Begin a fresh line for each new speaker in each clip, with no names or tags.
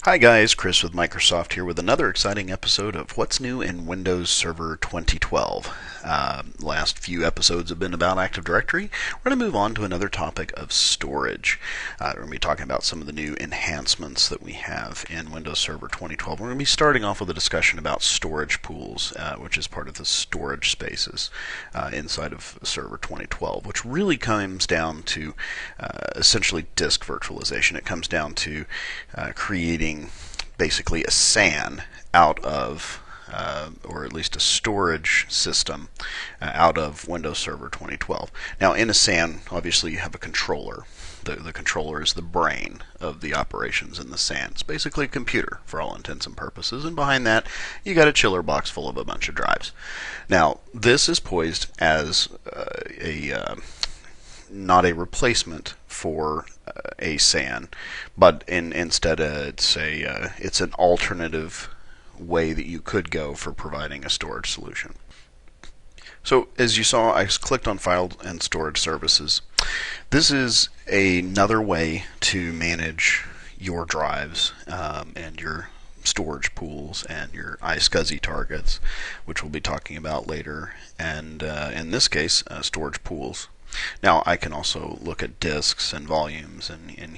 Hi guys, Chris with Microsoft here with another exciting episode of What's New in Windows Server 2012. Last few episodes have been about Active Directory. We're going to move on to another topic of storage. We're going to be talking about some of the new enhancements that we have in Windows Server 2012. We're going to be starting off with a discussion about storage pools, which is part of the storage spaces inside of Server 2012, which really comes down to essentially disk virtualization. It comes down to creating basically a SAN out of, or at least a storage system out of Windows Server 2012. Now, in a SAN, obviously you have a controller. The controller is the brain of the operations in the SAN. It's basically a computer for all intents and purposes, and behind that you got a chiller box full of a bunch of drives. Now, this is poised as not a replacement for a SAN, but instead it's an alternative way that you could go for providing a storage solution. So as you saw, I clicked on File and Storage Services. This is another way to manage your drives and your storage pools and your iSCSI targets, which we'll be talking about later, and in this case, storage pools. Now I can also look at disks and volumes and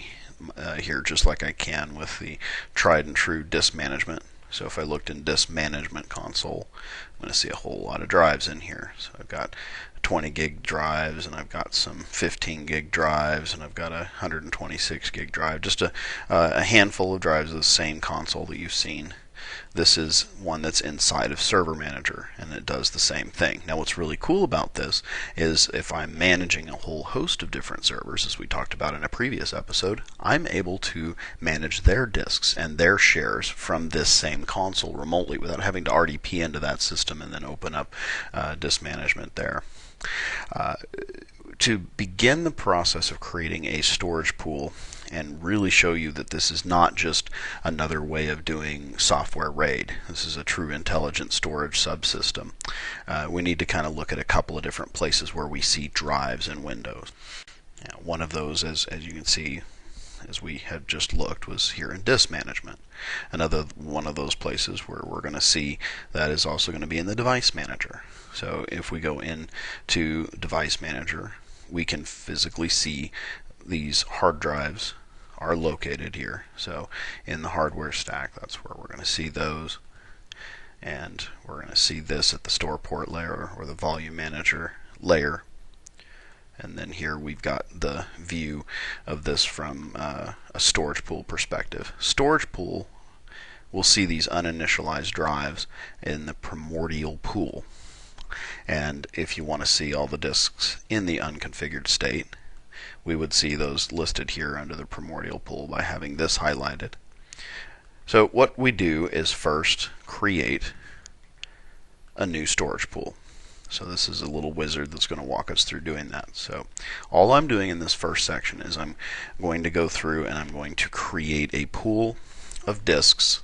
here just like I can with the tried and true disk management. So if I looked in disk management console, I'm going to see a whole lot of drives in here. So I've got 20 gig drives, and I've got some 15 gig drives, and I've got a 126 gig drive, just a handful of drives of the same console that you've seen. This is one that's inside of Server Manager, and it does the same thing. Now what's really cool about this is if I'm managing a whole host of different servers, as we talked about in a previous episode, I'm able to manage their disks and their shares from this same console remotely without having to RDP into that system and then open up disk management there. To begin the process of creating a storage pool and really show you that this is not just another way of doing software RAID. This is a true intelligent storage subsystem. We need to kind of look at a couple of different places where we see drives in Windows. Now, one of those, as you can see, as we had just looked, was here in disk management. Another one of those places where we're going to see that is also going to be in the device manager. So if we go into device manager, we can physically see these hard drives are located here. So in the hardware stack, that's where we're going to see those. And we're going to see this at the store port layer or the volume manager layer. And then here we've got the view of this from a storage pool perspective. Storage pool will see these uninitialized drives in the primordial pool. And if you want to see all the disks in the unconfigured state, we would see those listed here under the primordial pool by having this highlighted. So what we do is first create a new storage pool. So this is a little wizard that's going to walk us through doing that. So all I'm doing in this first section is I'm going to go through and I'm going to create a pool of disks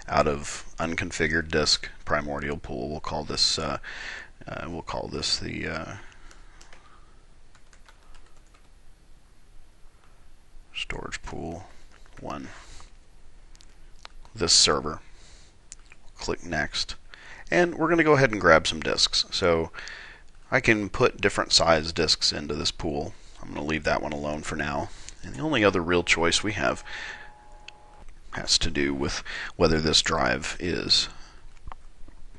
out of unconfigured disk primordial pool. We'll call this the storage pool 1. This server. Click next. And we're going to go ahead and grab some disks. So I can put different size disks into this pool. I'm going to leave that one alone for now. And the only other real choice we have has to do with whether this drive is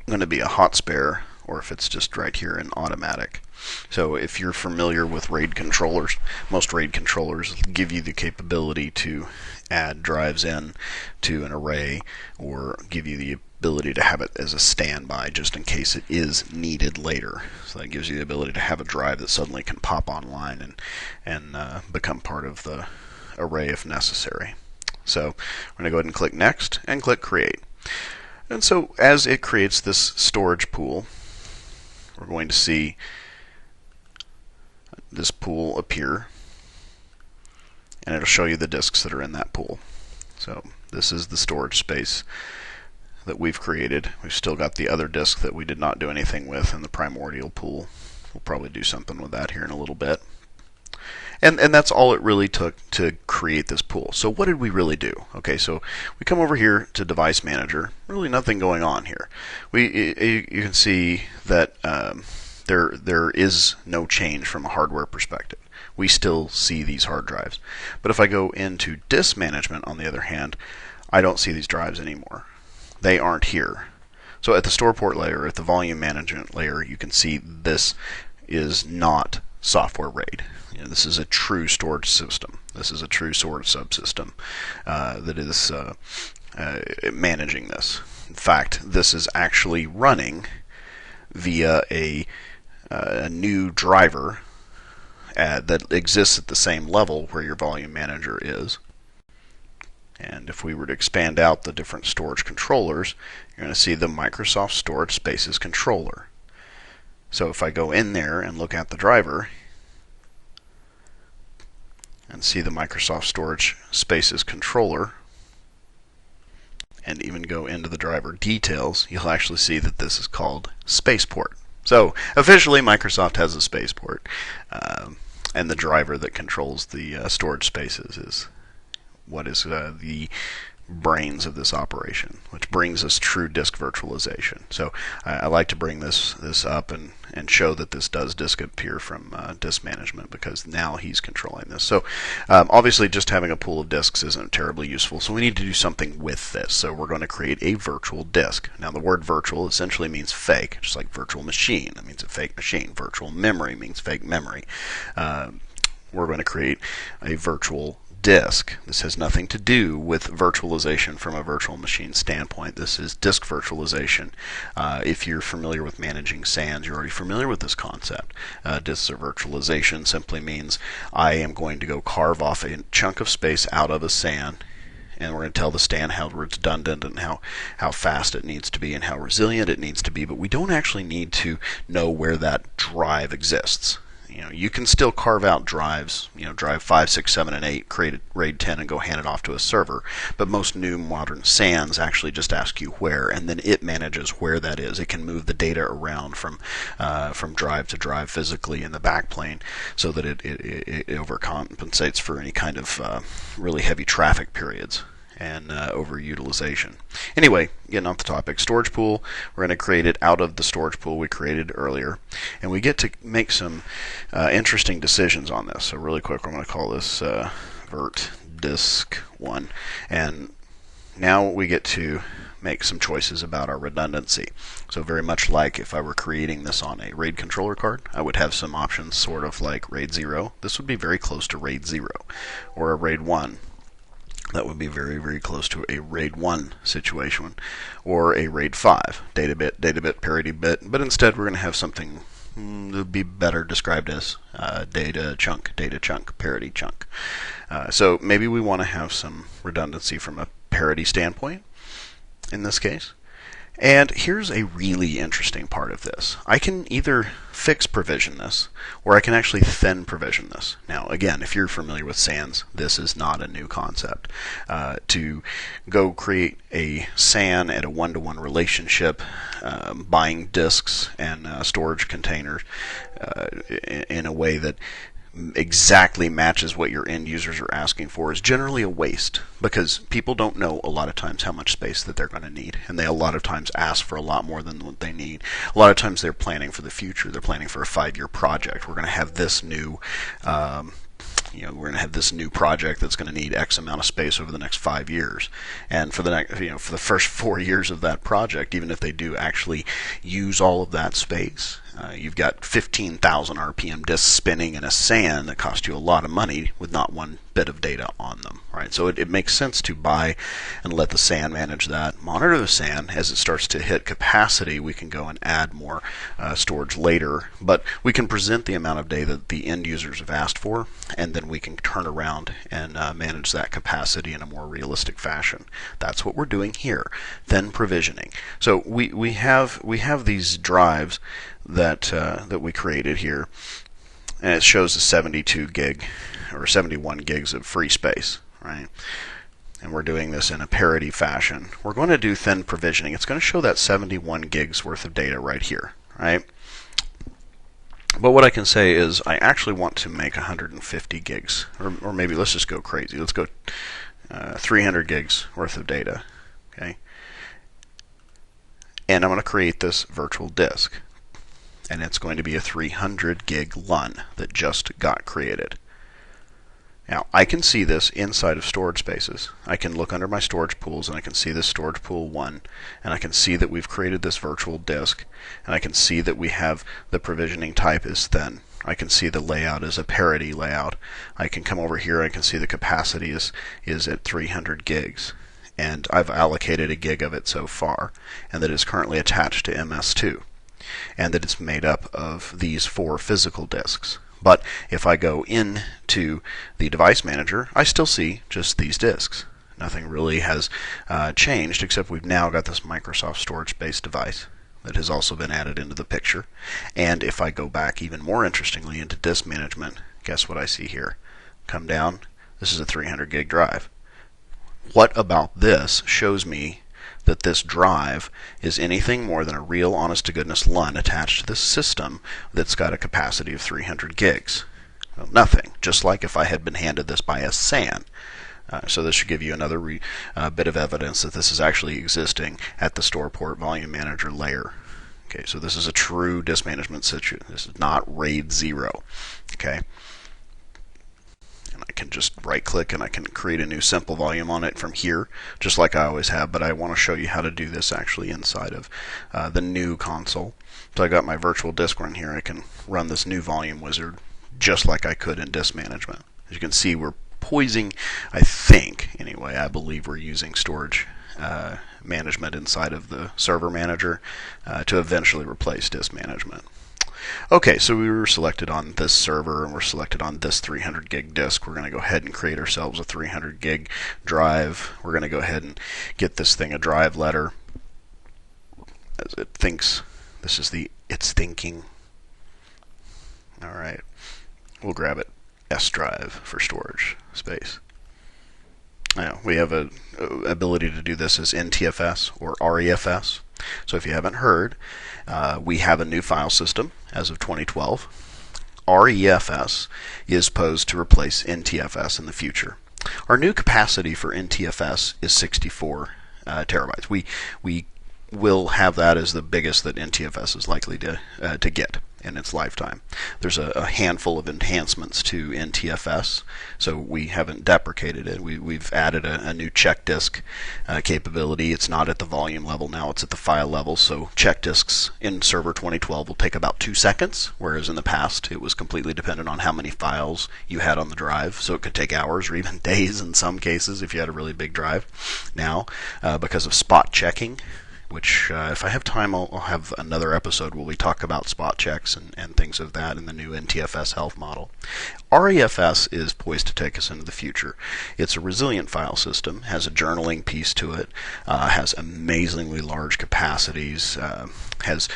going to be a hot spare or if it's just right here in automatic. So if you're familiar with RAID controllers, most RAID controllers give you the capability to add drives in to an array or give you the ability to have it as a standby just in case it is needed later. So that gives you the ability to have a drive that suddenly can pop online and become part of the array if necessary. So we're going to go ahead and click Next and click Create. And so as it creates this storage pool, we're going to see this pool appear, and it'll show you the disks that are in that pool. So this is the storage space that we've created. We've still got the other disk that we did not do anything with in the primordial pool. We'll probably do something with that here in a little bit. And that's all it really took to create this pool. So what did we really do? Okay, so we come over here to Device Manager. Really nothing going on here. You can see that there is no change from a hardware perspective. We still see these hard drives. But if I go into Disk Management, on the other hand, I don't see these drives anymore. They aren't here. So at the store port layer, at the volume management layer, you can see this is not software RAID. This is a true storage system. This is a true storage subsystem that is managing this. In fact, this is actually running via a new driver that exists at the same level where your volume manager is. And if we were to expand out the different storage controllers, you're going to see the Microsoft Storage Spaces controller. So if I go in there and look at the driver and see the Microsoft Storage Spaces controller, and even go into the driver details, you'll actually see that this is called Spaceport. So officially, Microsoft has a spaceport, and the driver that controls the storage spaces is what is the brains of this operation, which brings us true disk virtualization. So I like to bring this up and show that this does disappear from disk management, because now he's controlling this. So obviously just having a pool of disks isn't terribly useful, so we need to do something with this. So we're going to create a virtual disk. Now the word virtual essentially means fake, just like virtual machine. That means a fake machine. Virtual memory means fake memory. We're going to create a virtual disk. This has nothing to do with virtualization from a virtual machine standpoint. This is disk virtualization. If you're familiar with managing SANs, you're already familiar with this concept. Disk virtualization simply means I am going to go carve off a chunk of space out of a SAN, and we're going to tell the SAN how redundant and how fast it needs to be and how resilient it needs to be, but we don't actually need to know where that drive exists. You can still carve out drives, drive 5, 6, 7, and 8, create a RAID 10 and go hand it off to a server. But most new modern SANs actually just ask you where, and then it manages where that is. It can move the data around from drive to drive physically in the backplane, so that it overcompensates for any kind of really heavy traffic periods and overutilization. Anyway, getting off the topic, storage pool, we're going to create it out of the storage pool we created earlier, and we get to make some interesting decisions on this. So really quick, I'm going to call this vert disk 1, and now we get to make some choices about our redundancy. So very much like if I were creating this on a RAID controller card, I would have some options sort of like RAID 0. This would be very close to RAID 0, or a RAID 1. That would be very, very close to a RAID 1 situation, or a RAID 5, data bit, parity bit, but instead we're going to have something that would be better described as data chunk, parity chunk. So maybe we want to have some redundancy from a parity standpoint in this case. And here's a really interesting part of this. I can either fix provision this, or I can actually thin provision this. Now, again, if you're familiar with SANs, this is not a new concept. To go create a SAN at a one-to-one relationship, buying disks and storage containers in a way that exactly matches what your end users are asking for is generally a waste, because people don't know a lot of times how much space that they're going to need, and they a lot of times ask for a lot more than what they need. A lot of times they're planning for the future. They're planning for a 5-year project. We're going to have this new we're going to have this new project that's going to need X amount of space over the next 5 years, and for the next, for the first 4 years of that project, even if they do actually use all of that space, you've got 15,000 RPM disks spinning in a SAN that cost you a lot of money with not one bit of data on them, right? So it makes sense to buy and let the SAN manage that. Monitor the SAN. As it starts to hit capacity, we can go and add more storage later, but we can present the amount of data that the end users have asked for, and then we can turn around and manage that capacity in a more realistic fashion. That's what we're doing here. Then provisioning. So we have these drives that we created here, and it shows a 72 gig or 71 gigs of free space, right? And we're doing this in a parity fashion. We're going to do thin provisioning. It's going to show that 71 gigs worth of data right here, right? But what I can say is I actually want to make 150 gigs, or maybe let's just go crazy. Let's go 300 gigs worth of data. Okay, and I'm going to create this virtual disk, and it's going to be a 300 gig LUN that just got created. Now, I can see this inside of storage spaces. I can look under my storage pools, and I can see this storage pool 1, and I can see that we've created this virtual disk, and I can see that we have the provisioning type is thin. I can see the layout is a parity layout. I can come over here, I can see the capacity is at 300 gigs, and I've allocated a gig of it so far, and that is currently attached to MS2, and that it's made up of these 4 physical disks. But if I go into the device manager, I still see just these disks. Nothing really has changed, except we've now got this Microsoft storage-based device that has also been added into the picture. And if I go back even more interestingly into disk management, guess what I see here? Come down, this is a 300 gig drive. What about this shows me that this drive is anything more than a real honest-to-goodness LUN attached to this system that's got a capacity of 300 gigs? Well, nothing, just like if I had been handed this by a SAN. So this should give you another bit of evidence that this is actually existing at the store port volume manager layer. Okay, so this is a true disk management situation. This is not RAID 0. Okay. And I can just right-click and I can create a new simple volume on it from here, just like I always have, but I want to show you how to do this actually inside of the new console. So I got my virtual disk run here. I can run this new volume wizard just like I could in disk management. As you can see, we're poising, I think, anyway, I believe we're using storage management inside of the server manager to eventually replace disk management. Okay, so we were selected on this server and we're selected on this 300 gig disk. We're going to go ahead and create ourselves a 300 gig drive. We're going to go ahead and get this thing a drive letter as it thinks. This is it's thinking. Alright, we'll grab it. S drive for storage space. Now, we have a ability to do this as NTFS or REFS. So if you haven't heard, we have a new file system as of 2012. REFS is posed to replace NTFS in the future. Our new capacity for NTFS is 64 terabytes. We will have that as the biggest that NTFS is likely to get in its lifetime. There's a handful of enhancements to NTFS, so we haven't deprecated it. We've added a new check disk capability. It's not at the volume level now, it's at the file level, so check disks in Server 2012 will take about 2 seconds, whereas in the past it was completely dependent on how many files you had on the drive, so it could take hours or even days in some cases if you had a really big drive. Now, because of spot checking, which if I have time I'll have another episode where we talk about spot checks and things of that in the new NTFS health model. REFS is poised to take us into the future. It's a resilient file system, has a journaling piece to it, has amazingly large capacities, has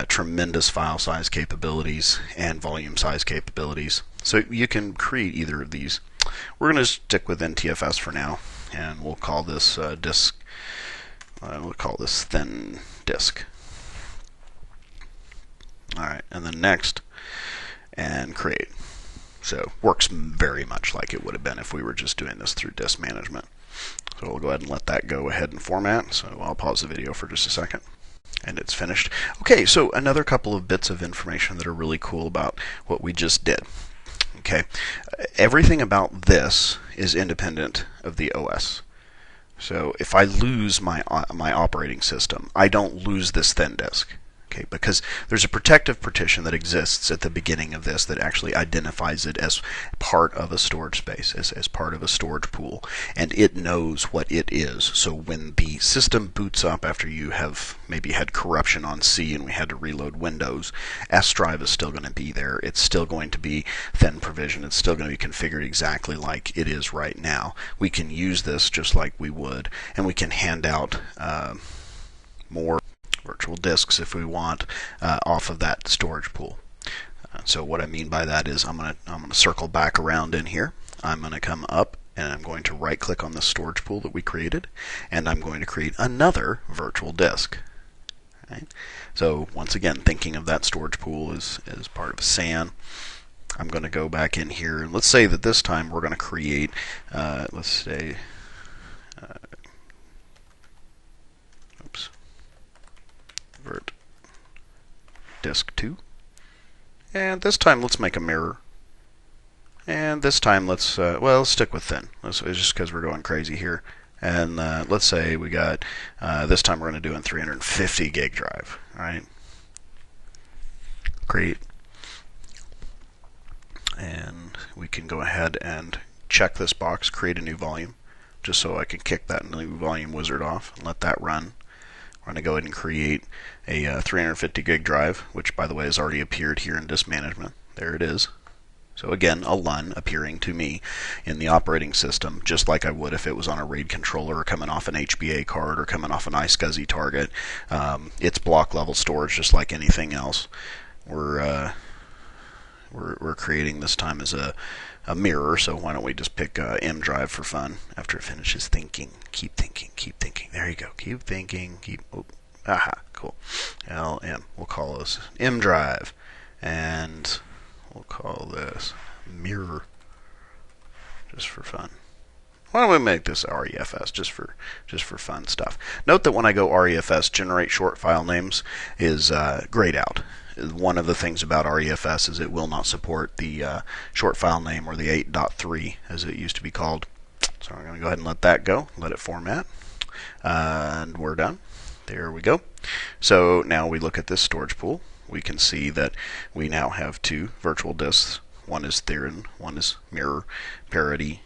tremendous file size capabilities and volume size capabilities. So you can create either of these. We're going to stick with NTFS for now, and we'll call this disk. We'll call this thin disk. Alright, and then next, and create. So, works very much like it would have been if we were just doing this through disk management. So we'll go ahead and let that go ahead and format. So I'll pause the video for just a second. And it's finished. Okay, so another couple of bits of information that are really cool about what we just did. Okay, everything about this is independent of the OS. So if I lose my operating system, I don't lose this thin disk. Okay, because there's a protective partition that exists at the beginning of this that actually identifies it as part of a storage space, as part of a storage pool, and it knows what it is. So when the system boots up after you have maybe had corruption on C and we had to reload Windows, S drive is still going to be there. It's still going to be thin provision. It's still going to be configured exactly like it is right now. We can use this just like we would, and we can hand out more virtual disks if we want off of that storage pool. So what I mean by that is I'm going to circle back around in here. I'm going to come up and I'm going to right click on the storage pool that we created, and I'm going to create another virtual disk. Right? So once again, thinking of that storage pool as part of a SAN. I'm going to go back in here, and let's say that this time we're going to create, let's say, oops, vert disk 2. And this time let's make a mirror. And this time let's stick with thin. It's just because we're going crazy here. And let's say we got, this time we're going to do in 350 gig drive. All right. Create. And we can go ahead and check this box, create a new volume, just so I can kick that new volume wizard off and let that run. We're going to go ahead and create a 350 gig drive, which by the way has already appeared here in disk management. There it is. So again, a LUN appearing to me in the operating system, just like I would if it was on a RAID controller or coming off an HBA card or coming off an iSCSI target. It's block level storage just like anything else. We're creating this time as a mirror, so why don't we just pick M drive for fun after it finishes thinking. Keep thinking, keep thinking. There you go. Keep thinking, aha, cool. LM. We'll call this M drive, and we'll call this mirror just for fun. Why don't we make this REFS just for fun stuff? Note that when I go REFS, generate short file names is grayed out. One of the things about REFS is it will not support the short file name, or the 8.3 as it used to be called. So I'm going to go ahead and let that go, let it format, and we're done. There we go. So now we look at this storage pool. We can see that we now have two virtual disks. One is Theron, one is mirror, parity,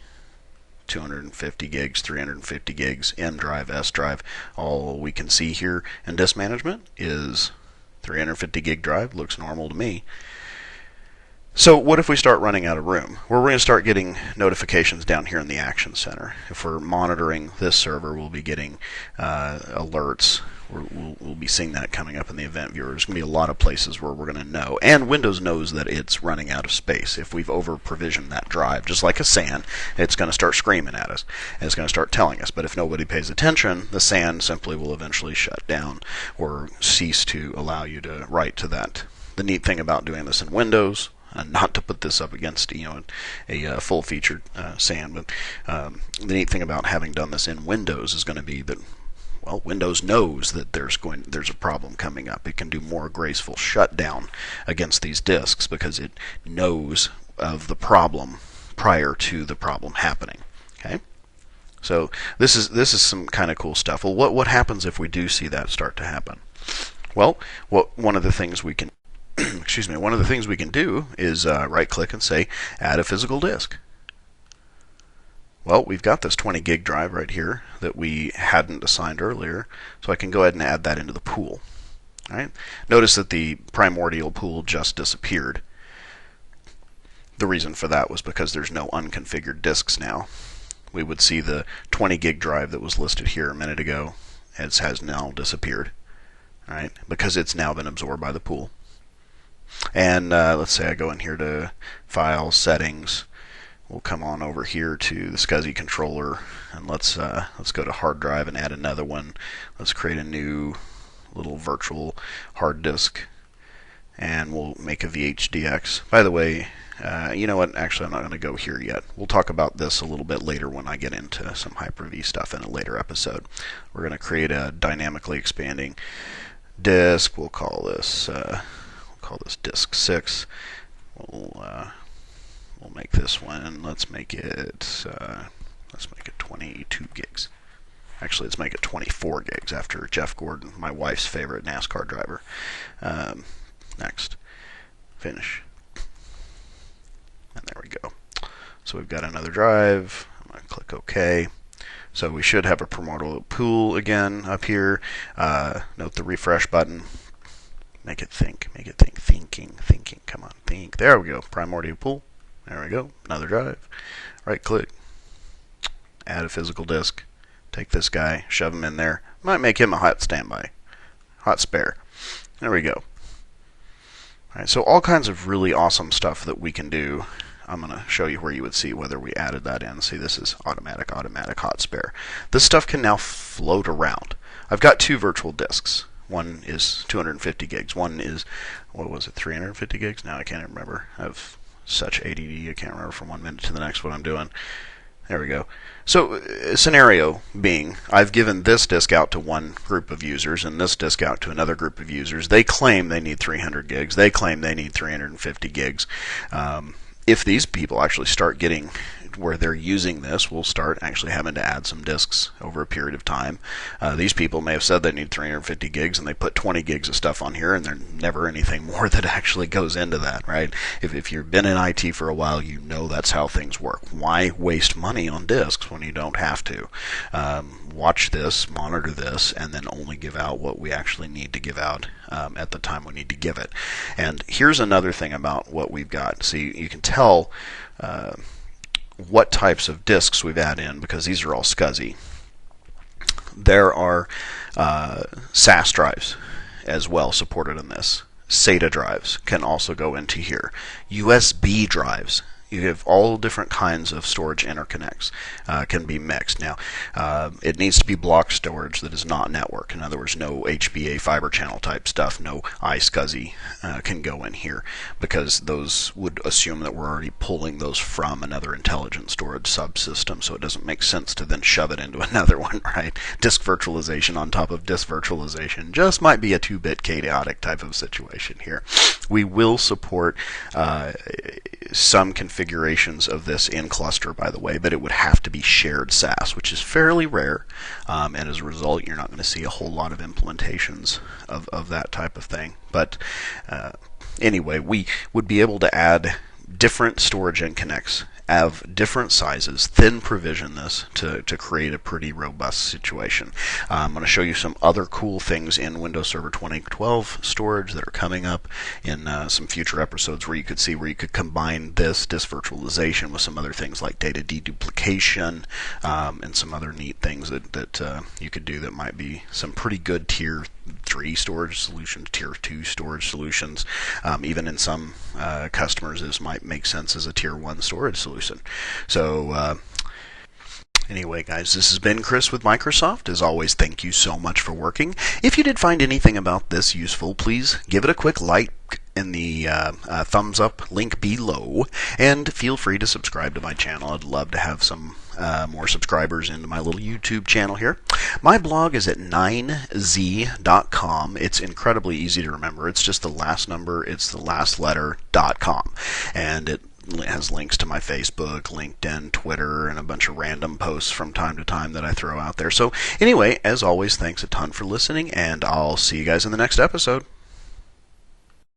250 gigs, 350 gigs, M drive, S drive. All we can see here in disk management is 350 gig drive. Looks normal to me. So what if we start running out of room? Well, we're going to start getting notifications down here in the Action Center. If we're monitoring this server, we'll be getting alerts. We'll be seeing that coming up in the event viewer. There's going to be a lot of places where we're going to know. And Windows knows that it's running out of space. If we've over-provisioned that drive, just like a SAN, it's going to start screaming at us. And it's going to start telling us. But if nobody pays attention, the SAN simply will eventually shut down or cease to allow you to write to that. The neat thing about doing this in Windows, and not to put this up against a full-featured SAN, but the neat thing about having done this in Windows is going to be that, well, Windows knows that there's a problem coming up. It can do more graceful shutdown against these disks because it knows of the problem prior to the problem happening. Okay, so this is some kind of cool stuff. Well, what happens if we do see that start to happen? Well, one of the things we can excuse me, one of the things we can do is right-click and say add a physical disk. Well, we've got this 20 gig drive right here that we hadn't assigned earlier, so I can go ahead and add that into the pool. All right. Notice that the primordial pool just disappeared. The reason for that was because there's no unconfigured disks now. We would see the 20 gig drive that was listed here a minute ago has now disappeared. All right, because it's now been absorbed by the pool. And let's say I go in here to File, Settings. We'll come on over here to the SCSI controller, and let's go to hard drive and add another one. Let's create a new little virtual hard disk, and we'll make a VHDX. By the way, you know what? Actually, I'm not going to go here yet. We'll talk about this a little bit later when I get into some Hyper-V stuff in a later episode. We're going to create a dynamically expanding disk. We'll call this disk 6. We'll make this one. Let's make it 22 gigs. Actually, let's make it 24 gigs after Jeff Gordon, my wife's favorite NASCAR driver. Next, finish, and there we go. So we've got another drive. I'm going to click OK. So we should have a primordial pool again up here. Note the refresh button. Make it think, thinking. Come on, think. There we go. Primordial pool. There we go. Another drive. Right click. Add a physical disk. Take this guy, shove him in there. Might make him a hot standby. Hot spare. There we go. Alright, so all kinds of really awesome stuff that we can do. I'm going to show you where you would see whether we added that in. See, this is automatic hot spare. This stuff can now float around. I've got two virtual disks. One is 250 gigs. One is, what was it, 350 gigs? Now I can't remember. I have such ADD, I can't remember from 1 minute to the next what I'm doing. There we go. So, scenario being, I've given this disk out to one group of users and this disk out to another group of users. They claim they need 300 gigs. They claim they need 350 gigs. If these people actually start getting where they're using this, we'll start actually having to add some disks over a period of time. These people may have said they need 350 gigs and they put 20 gigs of stuff on here, and there's never anything more that actually goes into that, right? If you've been in IT for a while, you know that's how things work. Why waste money on disks when you don't have to? Watch this, monitor this, and then only give out what we actually need to give out at the time we need to give it. And here's another thing about what we've got. See, you can tell what types of disks we've added in because these are all SCSI. There are SAS drives as well supported in this. SATA drives can also go into here. USB drives. You have all different kinds of storage interconnects can be mixed. Now, it needs to be block storage that is not network. In other words, no HBA fiber channel type stuff, no iSCSI can go in here because those would assume that we're already pulling those from another intelligent storage subsystem, so it doesn't make sense to then shove it into another one, right? Disk virtualization on top of disk virtualization just might be a 2-bit chaotic type of situation here. We will support some configurations of this in cluster, by the way, but it would have to be shared SAS, which is fairly rare, and as a result, you're not going to see a whole lot of implementations of that type of thing. But anyway, we would be able to add different storage interconnects of different sizes, then provision this to create a pretty robust situation. I'm going to show you some other cool things in Windows Server 2012 storage that are coming up in some future episodes where you could see where you could combine this disk virtualization with some other things like data deduplication and some other neat things that you could do that might be some pretty good tier 3 storage solutions, tier 2 storage solutions. Even in some customers, this might make sense as a tier 1 storage solution. So anyway, guys, this has been Chris with Microsoft. As always, thank you so much for working. If you did find anything about this useful, please give it a quick like in the thumbs up link below, and feel free to subscribe to my channel. I'd love to have some more subscribers into my little YouTube channel here. My blog is at 9z.com. It's incredibly easy to remember. It's just the last number, it's the last letter, .com. And it has links to my Facebook, LinkedIn, Twitter, and a bunch of random posts from time to time that I throw out there. So anyway, as always, thanks a ton for listening, and I'll see you guys in the next episode.